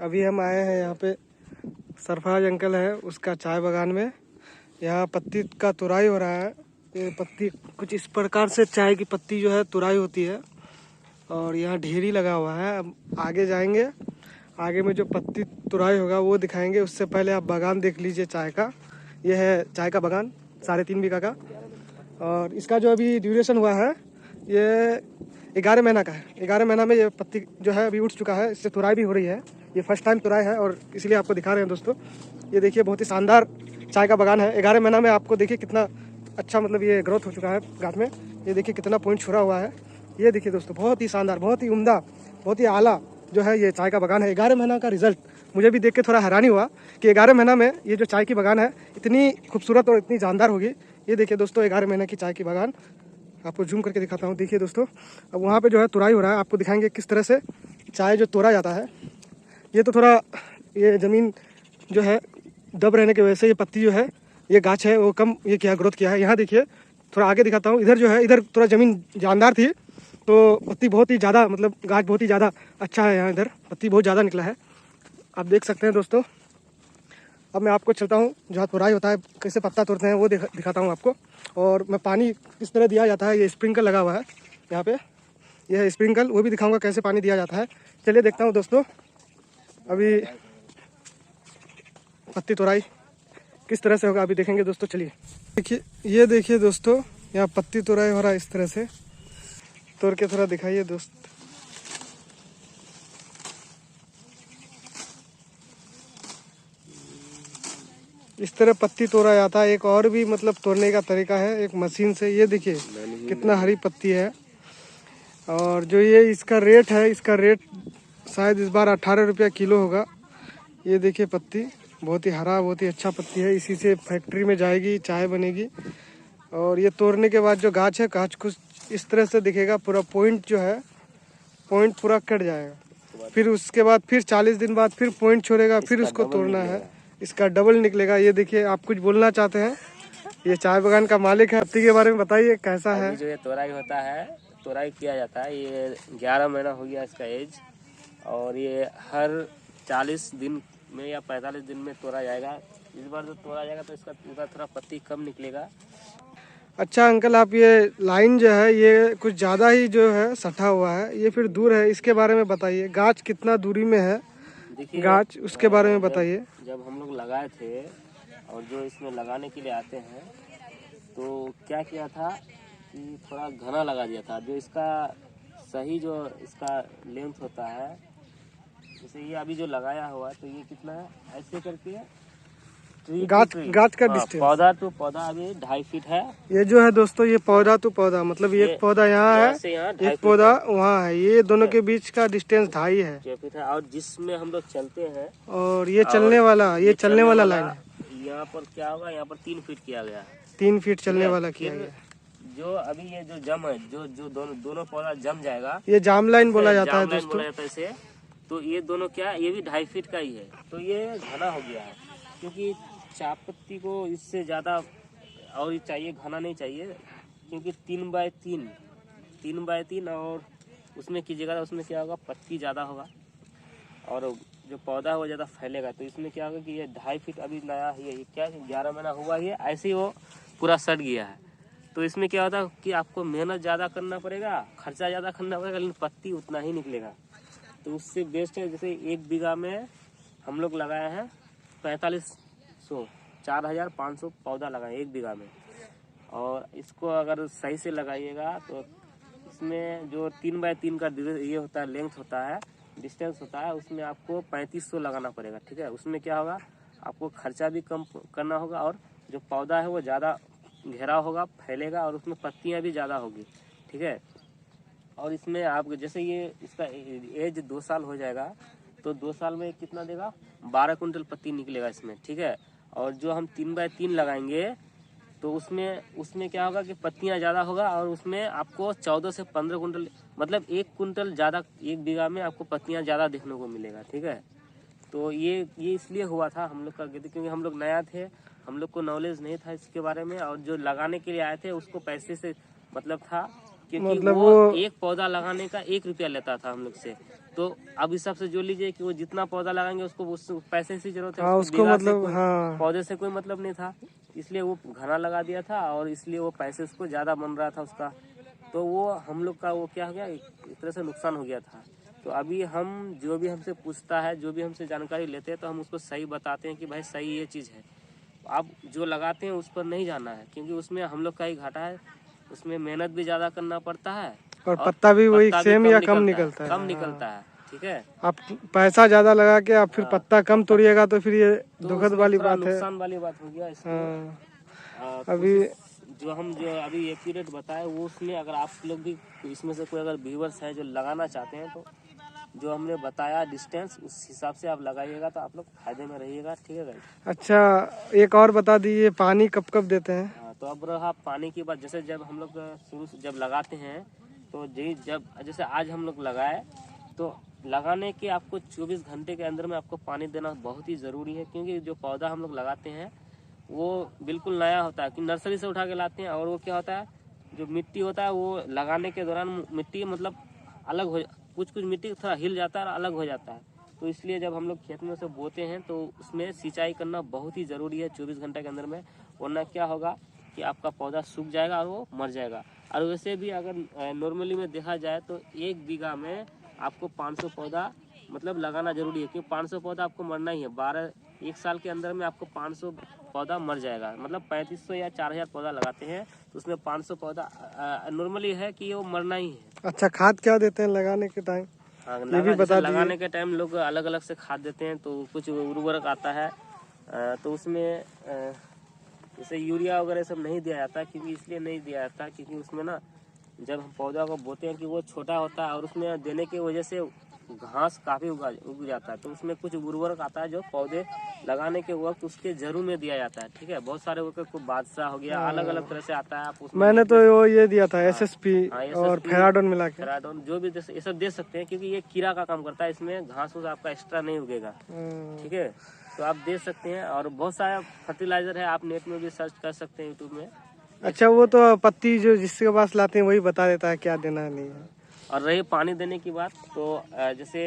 अभी हम आए हैं यहाँ पे, सरफराज अंकल है उसका चाय बागान में। यहाँ पत्ती का तुराई हो रहा है। ये पत्ती कुछ इस प्रकार से चाय की पत्ती जो है तुराई होती है और यहाँ ढेरी लगा हुआ है। अब आगे जाएंगे, आगे में जो पत्ती तुराई होगा वो दिखाएंगे। उससे पहले आप बागान देख लीजिए चाय का। ये है चाय का बागान 3.5 बीघा का, और इसका जो अभी ड्यूरेशन हुआ है ये 11 महीना का है। 11 महीना में ये पत्ती जो है अभी उठ चुका है, इससे तुराई भी हो रही है। ये फर्स्ट टाइम तुराई है और इसीलिए आपको दिखा रहे हैं दोस्तों। ये देखिए बहुत ही शानदार चाय का बागान है। 11 महीना में आपको देखिए कितना अच्छा मतलब ये ग्रोथ हो चुका है गाछ में। ये देखिए कितना पॉइंट छुरा हुआ है। ये देखिए दोस्तों बहुत ही शानदार, बहुत ही उम्दा, बहुत ही आला जो है ये चाय का बागान है। 11 महीना का रिजल्ट मुझे भी देख के थोड़ा हैरानी हुआ कि 11 महीना में ये जो चाय की बागान है इतनी खूबसूरत और इतनी जानदार होगी। ये देखिए दोस्तों 11 महीने की चाय की बागान, आपको जूम करके दिखाता हूँ। देखिए दोस्तों अब वहाँ पे जो है तुराई हो रहा है, आपको दिखाएंगे किस तरह से चाय जो तोड़ा जाता है। ये तो थोड़ा ये ज़मीन जो है दब रहने की वजह से ये पत्ती जो है ये गाछ है वो कम ये किया ग्रोथ किया है। यहाँ देखिए थोड़ा आगे दिखाता हूँ। इधर जो है इधर थोड़ा ज़मीन जानदार थी तो पत्ती बहुत ही ज़्यादा मतलब गाछ बहुत ही ज़्यादा अच्छा है। यहाँ इधर पत्ती बहुत ज़्यादा निकला है, आप देख सकते हैं दोस्तों। अब मैं आपको चलता हूँ जहाँ तुराई होता है, कैसे पत्ता तोड़ते हैं वो दिखाता हूँ आपको। और मैं पानी किस तरह दिया जाता है, ये स्प्रिंकल लगा हुआ है यहाँ पे, यह है स्प्रिंकल, वो भी दिखाऊंगा कैसे पानी दिया जाता है। चलिए देखता हूँ दोस्तों अभी पत्ती तुराई किस तरह से होगा, अभी देखेंगे दोस्तों। चलिए देखिए, ये देखिए दोस्तों यहाँ पत्ती तुराई हो रहा है। इस तरह से तोड़ के थोड़ा दिखाइए दोस्त। इस तरह पत्ती तोड़ा जाता है। एक और भी मतलब तोड़ने का तरीका है, एक मशीन से। ये देखिए कितना हरी पत्ती है। और जो ये इसका रेट है, इसका रेट शायद इस बार 18 रुपया किलो होगा। ये देखिए पत्ती बहुत ही हरा, बहुत ही अच्छा पत्ती है। इसी से फैक्ट्री में जाएगी, चाय बनेगी। और ये तोड़ने के बाद जो गाछ है, गाछ कुछ इस तरह से दिखेगा। पूरा पॉइंट जो है, पॉइंट पूरा कट जाएगा। फिर उसके बाद फिर 40 दिन बाद फिर पॉइंट छोड़ेगा, फिर उसको तोड़ना है, इसका डबल निकलेगा। ये देखिए, आप कुछ बोलना चाहते हैं? ये चाय बागान का मालिक है, पत्ती के बारे में बताइए कैसा है। जो ये तोराई होता है, तोराई किया जाता है। ये 11 महीना हो गया इसका एज, और ये हर 40 दिन में या 45 दिन में तोड़ा जाएगा। इस बार जो तोड़ा जाएगा तो इसका थोड़ा पत्ती कम निकलेगा। अच्छा अंकल, आप ये लाइन जो है ये कुछ ज़्यादा ही जो है सटा हुआ है, ये फिर दूर है, इसके बारे में बताइए। गाछ कितना दूरी में है देखिए गाछ, उसके बारे में बताइए। जब हम लोग लगाए थे और जो इसमें लगाने के लिए आते हैं तो क्या किया था कि थोड़ा घना लगा दिया था। जो इसका सही जो इसका लेंथ होता है, जैसे ये अभी जो लगाया हुआ है तो ये कितना है, ऐसे करके गाछ का डिस्टेंस पौधा टू पौधा अभी 2.5 फीट है। ये जो है दोस्तों ये पौधा टू पौधा मतलब एक पौधा यहाँ है, एक पौधा वहाँ है, ये दोनों के बीच का डिस्टेंस 2.5 है। 6 फीट है। और जिसमें हम लोग चलते हैं और ये चलने वाला, ये चलने वाला लाइन है। यहाँ पर क्या होगा, यहाँ पर 3 फीट किया गया है। 3 फीट चलने वाला किया गया। जो अभी ये जो जम है, जो दोनों पौधा जम जाएगा, ये जाम लाइन बोला जाता है दोस्तों। इसे तो ये दोनों क्या, ये भी 2.5 फीट का ही है। तो ये घना हो गया है क्योंकि चाय पत्ती को इससे ज़्यादा और ये चाहिए, घना नहीं चाहिए। क्योंकि 3 बाय 3 और उसमें कीजिएगा तो उसमें क्या होगा, पत्ती ज़्यादा होगा और जो पौधा है वो ज़्यादा फैलेगा। तो इसमें क्या होगा कि ये 2.5 फीट अभी नया ही है, ये क्या 11 महीना हुआ ही है, ऐसे ही वो पूरा सट गया है। तो इसमें क्या होता है कि आपको मेहनत ज़्यादा करना पड़ेगा, खर्चा ज़्यादा करना पड़ेगा, लेकिन पत्ती उतना ही निकलेगा। तो उससे बेस्ट है, जैसे 1 बीघा में हम लोग लगाए हैं 4,500 पौधा लगाए 1 बीघा में। और इसको अगर सही से लगाइएगा तो इसमें जो 3 बाय 3 का ये होता है, लेंथ होता है, डिस्टेंस होता है, उसमें आपको 3500 लगाना पड़ेगा। ठीक है, उसमें क्या होगा, आपको खर्चा भी कम करना होगा और जो पौधा है वो ज़्यादा घेरा होगा, फैलेगा और उसमें पत्तियाँ भी ज़्यादा होगी। ठीक है, और इसमें आप जैसे ये इसका एज 2 साल हो जाएगा तो 2 साल में कितना देगा, 12 कुंटल पत्ती निकलेगा इसमें। ठीक है, और जो हम 3 बाय 3 लगाएंगे तो उसमें क्या होगा कि पत्तियां ज़्यादा होगा और उसमें आपको 14 से 15 कुंटल मतलब 1 कुंटल ज़्यादा 1 बीघा में आपको पत्तियां ज़्यादा देखने को मिलेगा। ठीक है, तो ये इसलिए हुआ था हम लोग का, क्योंकि हम लोग नया थे, हम लोग को नॉलेज नहीं था इसके बारे में। और जो लगाने के लिए आए थे उसको पैसे से मतलब था, क्योंकि मतलब वो एक पौधा लगाने का 1 रुपया लेता था हम लोग से। तो अब इस हिसाब से जो लीजिए कि वो जितना पौधा लगाएंगे उसको उस पैसे की जरूरत है, हाँ, उसको बीघा से मतलब हाँ पौधे से कोई मतलब नहीं था, इसलिए वो घना लगा दिया था और इसलिए वो पैसे उसको ज्यादा बन रहा था उसका, तो वो हम लोग का वो क्या हो गया, एक तरह से नुकसान हो गया था। तो अभी हम जो भी हमसे पूछता है, जो भी हमसे जानकारी लेते हैं, तो हम उसको सही बताते हैं कि भाई सही ये चीज़ है। आप जो लगाते हैं उस पर नहीं जाना है, क्योंकि उसमें हम लोग का ही घाटा है, उसमें मेहनत भी ज़्यादा करना पड़ता है और पत्ता भी वही पत्ता भी सेम या कम निकलता है। कम निकलता है, ठीक है। आप पैसा ज्यादा लगा के आप फिर पत्ता कम तोड़िएगा तो फिर ये तो दुखद उसमें वाली थोड़ा बात है। नुकसान वाली बात हो गया इसको। हाँ, अभी जो अभी एक्यूरेट बताए वो उसमें अगर आप लोग भी इसमें से कोई अगर व्यूवर्स है जो लगाना चाहते हैं, तो जो हमने बताया डिस्टेंस उस हिसाब से आप लगाइएगा तो आप लोग फायदे में रहिएगा, ठीक है गाइस। अच्छा, एक और बता दीजिए, पानी कब कब देते हैं? हाँ, तो अब रहा पानी की बात। जैसे जब हम लोग शुरू से जब लगाते हैं, तो जब जैसे आज हम लोग लगाए, तो लगाने के आपको 24 घंटे के अंदर में आपको पानी देना बहुत ही ज़रूरी है, क्योंकि जो पौधा हम लोग लगाते हैं वो बिल्कुल नया होता है कि नर्सरी से उठा के लाते हैं, और वो क्या होता है, जो मिट्टी होता है वो लगाने के दौरान मिट्टी मतलब अलग हो, कुछ मिट्टी थोड़ा हिल जाता है और अलग हो जाता है। तो इसलिए जब हम लोग खेत में से बोते हैं तो उसमें सिंचाई करना बहुत ही ज़रूरी है 24 घंटे के अंदर में, वरना क्या होगा कि आपका पौधा सूख जाएगा और वो मर जाएगा। और वैसे भी अगर नॉर्मली में देखा जाए तो 1 बीघा में आपको 500 पौधा मतलब लगाना जरूरी है, क्योंकि 500 पौधा आपको मरना ही है। 1 साल के अंदर में आपको 500 पौधा मर जाएगा, मतलब 3500 या 4000 पौधा लगाते हैं तो उसमें 500 पौधा नॉर्मली है कि वो मरना ही है। अच्छा, खाद क्या देते हैं लगाने के टाइम? हाँ, ये भी बता लगाने के टाइम लोग अलग अलग से खाद देते हैं, तो कुछ उर्वरक आता है, तो उसमें जैसे यूरिया वगैरह सब नहीं दिया जाता, क्योंकि इसलिए नहीं दिया जाता क्योंकि उसमें ना जब हम पौधा को बोते हैं कि वो छोटा होता है और उसमें देने की वजह से घास काफ़ी उग जाता है, तो उसमें कुछ उर्वरक आता है जो पौधे लगाने के वक्त उसके जरूर में दिया जाता है, ठीक है। बहुत सारे को बादशाह हो गया, अलग अलग तरह से आता है। आप उसमें मैंने तो वो ये दिया था SSP और फेराडोन मिला के। फेराडोन जो भी ये सब दे सकते हैं, क्योंकि ये कीड़ा का काम करता है, इसमें घास फूस आपका एक्स्ट्रा नहीं उगेगा, ठीक है। तो आप दे सकते हैं, और बहुत सारा फर्टिलाइजर है, आप नेट में भी सर्च कर सकते हैं, यूट्यूब में। अच्छा, वो तो पत्ती जो जिसके पास लाते हैं वही बता देता है क्या देना नहीं है। और रही पानी देने की बात, तो जैसे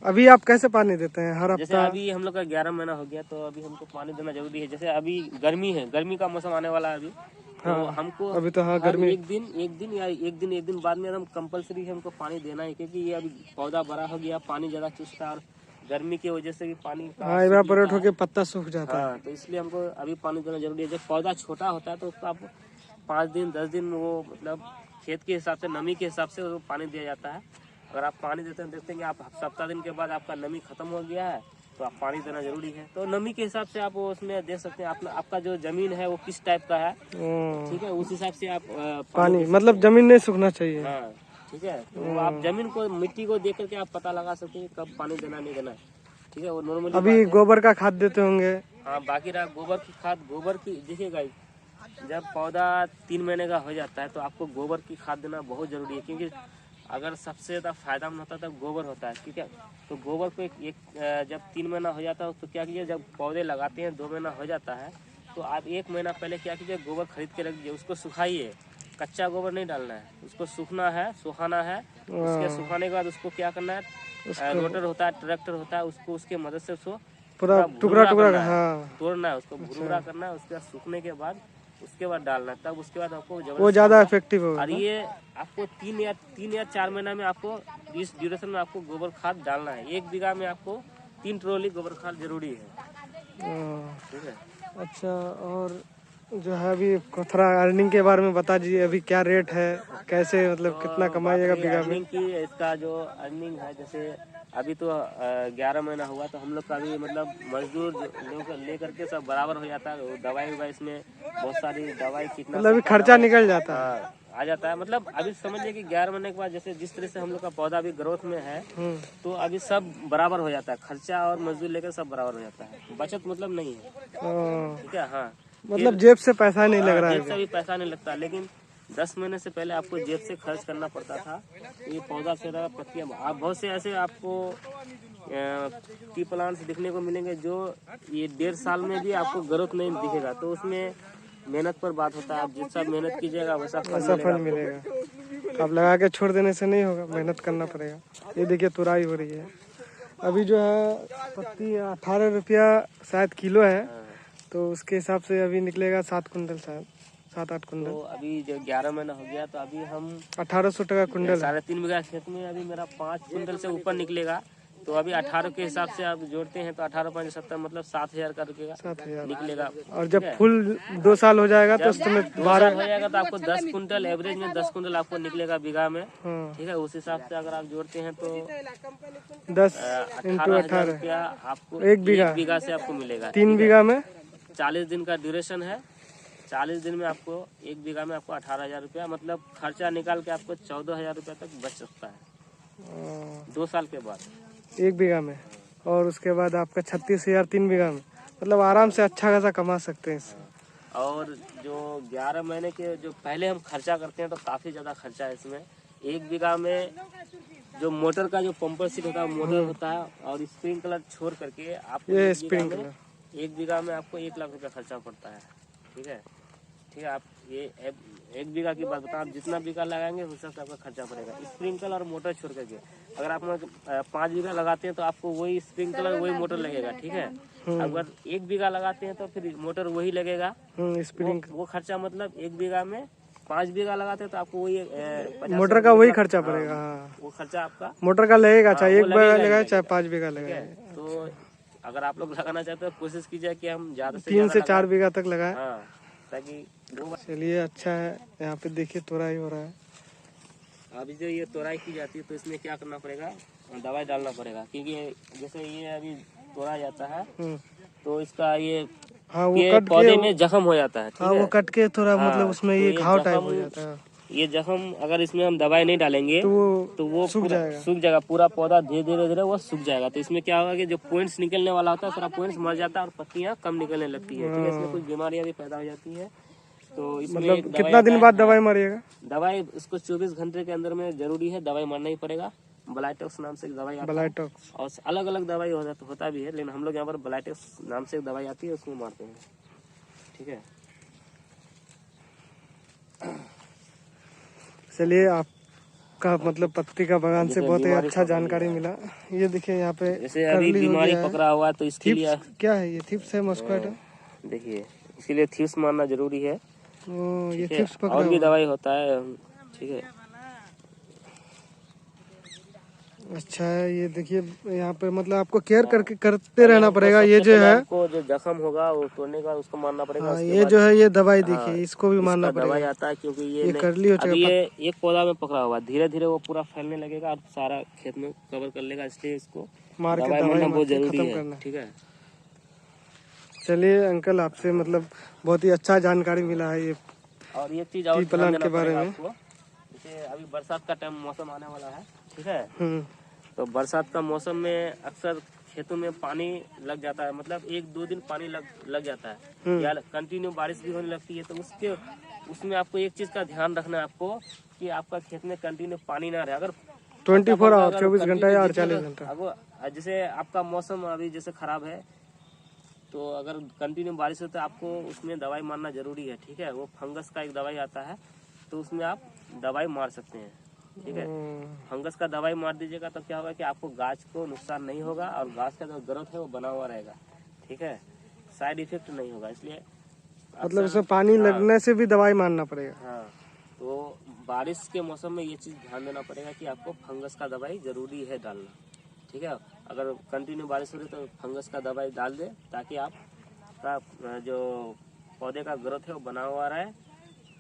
अभी आप कैसे पानी देते हैं? हर जैसे हफ्ता? अभी हम लोग का 11 महीना हो गया, तो अभी हमको पानी देना जरूरी है। जैसे अभी गर्मी है, गर्मी का मौसम आने वाला है अभी, तो हाँ, हमको अभी तो हाँ गर्मी। एक दिन बाद में एकदम कंपलसरी है हमको पानी देना है, क्योंकि ये अभी पौधा बड़ा हो गया, पानी ज्यादा चूसता है और गर्मी की वजह से भी पानी हाँ, इवापोरेट होके पत्ता सूख जाता है। हाँ, तो इसलिए हमको अभी पानी देना जरूरी है। जब पौधा छोटा होता है तो उसको आप 5 दिन 10 दिन वो मतलब खेत के हिसाब से, नमी के हिसाब से वो पानी दिया जाता है। अगर आप पानी देते हैं, देखते हैं कि आप 7 दिन के बाद आपका नमी खत्म हो गया है, तो आप पानी देना जरूरी है। तो नमी के हिसाब से आप उसमें दे सकते हैं, आपका जो जमीन है वो किस टाइप का है, ठीक है, उस हिसाब से आप पानी मतलब जमीन नहीं सूखना चाहिए। हाँ, ठीक है। तो आप जमीन को, मिट्टी को देख करके आप पता लगा सकते हैं कब पानी देना नहीं देना, ठीक है। वो नॉर्मली अभी गोबर का खाद देते होंगे? हाँ, बाकी रहा गोबर की खाद। गोबर की देखिएगा, जब पौधा 3 महीने का हो जाता है तो आपको गोबर की खाद देना बहुत जरूरी है, क्योंकि अगर सबसे ज़्यादा फायदा होता है तब गोबर होता है, ठीक है। तो गोबर को जब 3 महीना हो जाता है तो क्या कीजिए, जब पौधे लगाते हैं 2 महीना हो जाता है तो आप 1 महीना पहले क्या कीजिए, गोबर खरीद के रख दीजिए, उसको सुखाइए। कच्चा गोबर नहीं डालना है, उसको सूखना है, सुखाना है। उसके सुखाने के बाद उसको क्या करना है, रोटर होता है, ट्रैक्टर होता है, उसको उसके मदद से उसको पूरा टुकड़ा टुकड़ा तोड़ना है, उसको भुरभुरा करना है। उसके बाद सूखने के बाद उसके बाद डालना है, तब उसके बाद आपको वो ज्यादा इफेक्टिव होगा। और ये आपको 3 या 4 महीना में आपको इस ड्यूरेशन में आपको गोबर खाद डालना है। 1 बीघा में आपको 3 ट्रॉली गोबर खाद जरूरी है, ठीक है। अच्छा, और जो है अभी थोड़ा अर्निंग के बारे में बता दीजिए, अभी क्या रेट है, कैसे मतलब तो कितना कमाइएगा बीघा में? की इसका जो अर्निंग है, जैसे अभी तो 11 महीना हुआ, तो हम लोग का भी मतलब मजदूर ले करके सब बराबर हो जाता है। दवाई ववाई इसमें बहुत सारी दवाई कीटनाशक मतलब खर्चा निकल जाता है, आ जाता है। मतलब अभी समझिए कि 11 महीने के बाद जैसे जिस तरह से हम लोग का पौधा अभी ग्रोथ में है, तो अभी सब बराबर हो जाता है, खर्चा और मजदूर लेकर सब बराबर हो जाता है, बचत मतलब नहीं है, ठीक है। हाँ, मतलब जेब से पैसा नहीं लग रहा है? जेब से भी पैसा नहीं लगता, लेकिन 10 महीने से पहले आपको जेब से खर्च करना पड़ता था। ये पौधा से पत्तियां, आप बहुत से ऐसे आपको टी प्लांट्स दिखने को मिलेंगे जो ये 1.5 साल में भी आपको ग्रोथ नहीं दिखेगा। तो उसमें मेहनत पर बात होता है, आप जितना मेहनत कीजिएगा वैसा फल मिलेगा। अब लगा के छोड़ देने से नहीं होगा, मेहनत करना पड़ेगा। ये देखिए तुराई हो रही है अभी जो है। पत्ती 18 रुपया शायद किलो है, तो उसके हिसाब से अभी निकलेगा 7 कुंटल, शायद 7-8 कुंटल। तो अभी जो 11 महीना हो गया, तो अभी हम 1800 टका कुंटल है। 3.5 बीघा खेत में अभी मेरा 5 कुंटल से ऊपर निकलेगा। तो अभी 18 के हिसाब से आप जोड़ते हैं तो 18×5 मतलब 7,000 का रुपएगा 7,000 निकलेगा। और जब फुल 2 साल हो जाएगा तो उस समय 12 हो जाएगा तो आपको 10 कुंटल एवरेज में 10 कुंटल आपको निकलेगा बीघा में। हाँ। ठीक है, उस हिसाब से अगर आप जोड़ते हैं तो 10 × 18,000 रुपया आपको 1 बीघा से आपको मिलेगा। 3 बीघा में 40 दिन का ड्यूरेशन है। 40 दिन में आपको 1 बीघा में आपको 18,000 रुपया, मतलब खर्चा निकाल के आपको 14,000 रुपया तक बच सकता है 2 साल के बाद 1 बीघा में। और उसके बाद आपका 36,000 3 बीघा में, मतलब आराम से अच्छा खासा कमा सकते हैं इससे। और जो 11 महीने के जो पहले हम खर्चा करते हैं तो काफ़ी ज़्यादा खर्चा है इसमें। 1 बीघा में जो मोटर का जो पंपर सीट होता है, मोटर होता है, और स्प्रिंकलर छोड़ करके आपको ये 1 बीघा में आपको 1 लाख रुपया खर्चा पड़ता है। ठीक है, आप ये 1 बीघा की बात बताओ, आप जितना बीघा लगाएंगे उस हिसाब से आपका खर्चा पड़ेगा। स्प्रिंकलर और मोटर छोड़ करके अगर आप 5 बीघा लगाते हैं तो आपको वही स्प्रिंकलर वही मोटर लगेगा। ठीक है, अगर 1 बीघा लगाते हैं तो फिर मोटर वही लगेगा। वो खर्चा मतलब 1 बीघा में 5 बीघा लगाते हैं तो आपको वही मोटर का वही खर्चा पड़ेगा। हाँ, वो खर्चा आपका मोटर का लगेगा, चाहे 1 बीघा लगाए चाहे 5 बीघा लगाए। तो अगर आप लोग लगाना चाहते हो कोशिश कीजिए कि हम ज्यादा से 3 से 4 बीघा तक लगाए। हाँ, ताकि चलिए अच्छा है। यहाँ पे देखिए तोराई हो रहा है। अभी जो ये तोराई की जाती है तो इसमें क्या करना पड़ेगा, दवाई डालना पड़ेगा। क्योंकि जैसे ये अभी तोड़ा जाता है तो इसका ये हाँ, वो पौधे में जख्म हो जाता है। हाँ, वो कट के थोड़ा मतलब उसमें ये घाव टाइप हो जाता है। ये जख्म अगर इसमें हम दवाई नहीं डालेंगे तो वो सूख जाएगा पूरा पौधा, धीरे धीरे वो सूख जाएगा। तो इसमें क्या होगा कि जो पॉइंट्स निकलने वाला होता है सारा पॉइंट्स मर जाता है और पत्तियां कम निकलने लगती है। ठीक है, इसमें कुछ बीमारियां भी पैदा हो जाती है। तो इसमें मतलब कितना दिन बाद दवाई मारिएगा? दवाई इसको 24 घंटे के अंदर में जरूरी है, दवाई मारना ही पड़ेगा। ब्लाइटॉक्स नाम से एक दवाई आता है, और अलग अलग दवाई होता भी है, लेकिन हम लोग यहाँ पर ब्लाइटॉक्स नाम से एक दवाई आती है, उसमें मारते हैं। ठीक है, चलिए आपका मतलब पत्ती का बगान से बहुत ही अच्छा जानकारी मिला। ये देखिए यहाँ पे जैसे अभी बीमारी पकड़ा हुआ तो इसके लिए क्या है, ये थिप्स है, मस्कुएट है। देखिए इसीलिए थिप्स मारना जरूरी है। ये थिप्स पकड़ा और भी दवाई होता है। ठीक है, अच्छा है। ये देखिए यहाँ पे मतलब आपको केयर करते रहना पड़ेगा। ये जो है आपको जो जख्म होगा वो तोड़ने का उसको मारना पड़ेगा। हाँ, ये जो है ये दवाई देखिए, इसको भी मारना पड़ेगा। दवाई आता है क्योंकि ये करली हो अभी ये एक पौधा में पकड़ा हुआ, धीरे धीरे वो पूरा फैलने लगेगा और सारा खेत में कवर कर लेगा, इसलिए इसको मार के दवाई मारना बहुत जरूरी खत्म है। करना। ठीक है, चलिए अंकल आपसे मतलब बहुत ही अच्छा जानकारी मिला है ये और ये चीज और प्लांट के बारे में। जैसे अभी बरसात का टाइम मौसम आने वाला है। ठीक है, तो बरसात का मौसम में अक्सर खेतों में पानी लग जाता है, मतलब 1-2 दिन पानी लग जाता है, या कंटिन्यू बारिश भी होने लगती है। तो उसमें आपको एक चीज का ध्यान रखना है आपको कि आपका खेत में कंटिन्यू पानी ना रहे। अगर 24 आवर 24 घंटा या 48 घंटा, जैसे आपका मौसम अभी जैसे खराब है तो अगर कंटिन्यू बारिश हो तो आपको उसमें दवाई मारना जरूरी है। ठीक है, वो फंगस का एक दवाई आता है, तो उसमें आप दवाई मार सकते हैं। ठीक है, फंगस का दवाई मार दीजिएगा तो क्या होगा कि आपको गाछ को नुकसान नहीं होगा और गाछ का जो ग्रोथ है वो बना हुआ रहेगा। ठीक है, साइड इफेक्ट नहीं होगा। इसलिए मतलब इसमें पानी लगने से भी दवाई मारना पड़ेगा। हाँ, तो बारिश के मौसम में ये चीज ध्यान देना पड़ेगा कि आपको फंगस का दवाई जरूरी है डालना। ठीक है, अगर कंटिन्यू बारिश हो रही तो फंगस का दवाई डाल दे ताकि आपका जो पौधे का ग्रोथ है वो बना हुआ रहे।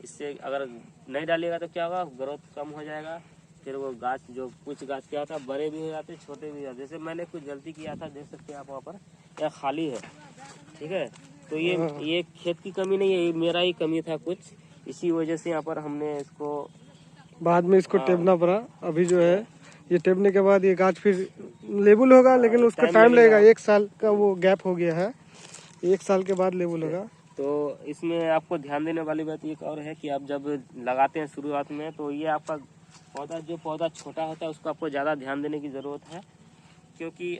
इससे अगर नहीं डालिएगा तो क्या होगा, ग्रोथ कम हो जाएगा, फिर वो गाछ जो कुछ गाछ क्या होता है बड़े भी हो जाते हैं, छोटे भी हो जाते हैं। जैसे मैंने कुछ गलती किया था, देख सकते हैं आप वहाँ पर, यह खाली है। ठीक है, तो ये खेत की कमी नहीं है, ये मेरा ही कमी था कुछ, इसी वजह से यहाँ पर हमने इसको बाद में इसको टेपना पड़ा। अभी जो है ये टेपने के बाद ये गाछ फिर लेबल होगा, लेकिन उसका टाइम लगेगा। 1 साल का वो गैप हो गया है, 1 साल के बाद लेबल होगा। तो इसमें आपको ध्यान देने वाली बात एक और है कि आप जब लगाते हैं शुरुआत में, तो ये आपका पौधा छोटा होता है उसको आपको ज़्यादा ध्यान देने की ज़रूरत है। क्योंकि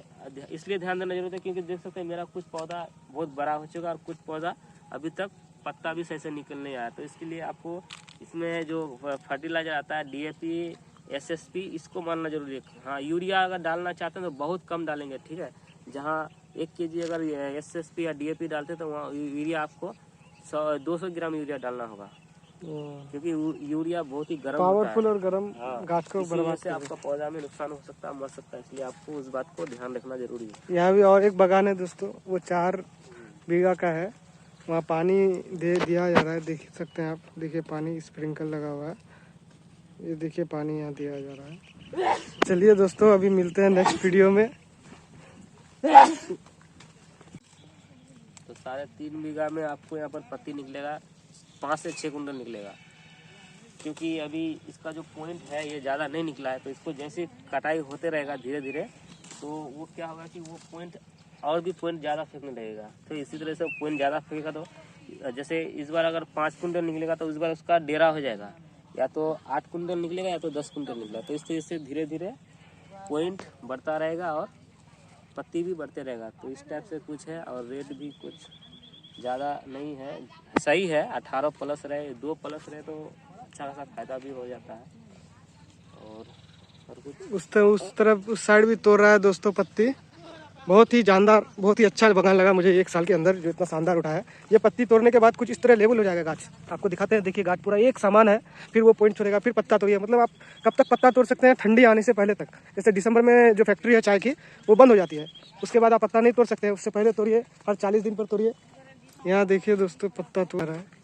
इसलिए ध्यान देना जरूरत है क्योंकि देख सकते हैं मेरा कुछ पौधा बहुत बड़ा हो चुका और कुछ पौधा अभी तक पत्ता भी सही से निकल नहीं आया। तो इसके लिए आपको इसमें जो फर्टिलाइजर आता है DAP, SSP, इसको मानना जरूरी है। हाँ, यूरिया अगर डालना चाहते हैं तो बहुत कम डालेंगे, ठीक है। जहाँ 1 kg अगर SSP या DAP डालते हैं तो वहाँ यूरिया आपको 200 ग्राम यूरिया डालना होगा, क्योंकि यूरिया बहुत ही गर्म होता है, पावरफुल और गर्म गाछ को इसी वजह बर्बाद से आपका पौधा में नुकसान हो सकता है, मर सकता है। इसलिए आपको उस बात को ध्यान रखना जरूरी है। यहाँ भी और एक बागान है दोस्तों, वो 4 बीघा का है। वहाँ पानी दे दिया जा रहा है, देख सकते हैं आप। देखिए पानी स्प्रिंकल लगा हुआ है, ये देखिए पानी यहाँ दिया जा रहा है। चलिए दोस्तों, अभी मिलते हैं नेक्स्ट वीडियो में। तो 3.5 बीघा में आपको यहाँ पर पत्ती निकलेगा 5 से 6 कुंटल निकलेगा, क्योंकि अभी इसका जो पॉइंट है ये ज़्यादा नहीं निकला है। तो इसको जैसे कटाई होते रहेगा धीरे धीरे, तो वो क्या होगा कि वो पॉइंट और भी पॉइंट ज़्यादा फेंकने लगेगा। तो इसी तरह से पॉइंट ज़्यादा फेंकेगा तो जैसे इस बार अगर 5 कुंटल निकलेगा तो इस बार उसका डेरा हो जाएगा, या तो 8 कुंटल निकलेगा या तो 10 कुंटल निकलेगा। तो इस तरह से धीरे धीरे पॉइंट बढ़ता रहेगा और पत्ती भी बढ़ते रहेगा। तो इस टाइप से कुछ है, और रेट भी कुछ ज़्यादा नहीं है, सही है। 18 प्लस रहे, 2 प्लस रहे तो अच्छा खासा फायदा भी हो जाता है। और कुछ उस तरफ उस साइड भी तोड़ रहा है दोस्तों पत्ती। बहुत ही जानदार, बहुत ही अच्छा बागान लगा मुझे 1 साल के अंदर, जो इतना शानदार उठा है। ये पत्ती तोड़ने के बाद कुछ इस तरह लेवल हो जाएगा गाछ। आपको दिखाते हैं, देखिए गाछ पूरा एक समान है। फिर वो पॉइंट छोड़ेगा, फिर पत्ता तोड़िए। मतलब आप कब तक पत्ता तोड़ सकते हैं? ठंडी आने से पहले तक। जैसे दिसंबर में जो फैक्ट्री है चाय की, वो बंद हो जाती है, उसके बाद आप पत्ता नहीं तोड़ सकते। उससे पहले तोड़िए, हर 40 दिन पर तोड़िए। यहाँ देखिए दोस्तों, पत्ता तोड़ रहा है।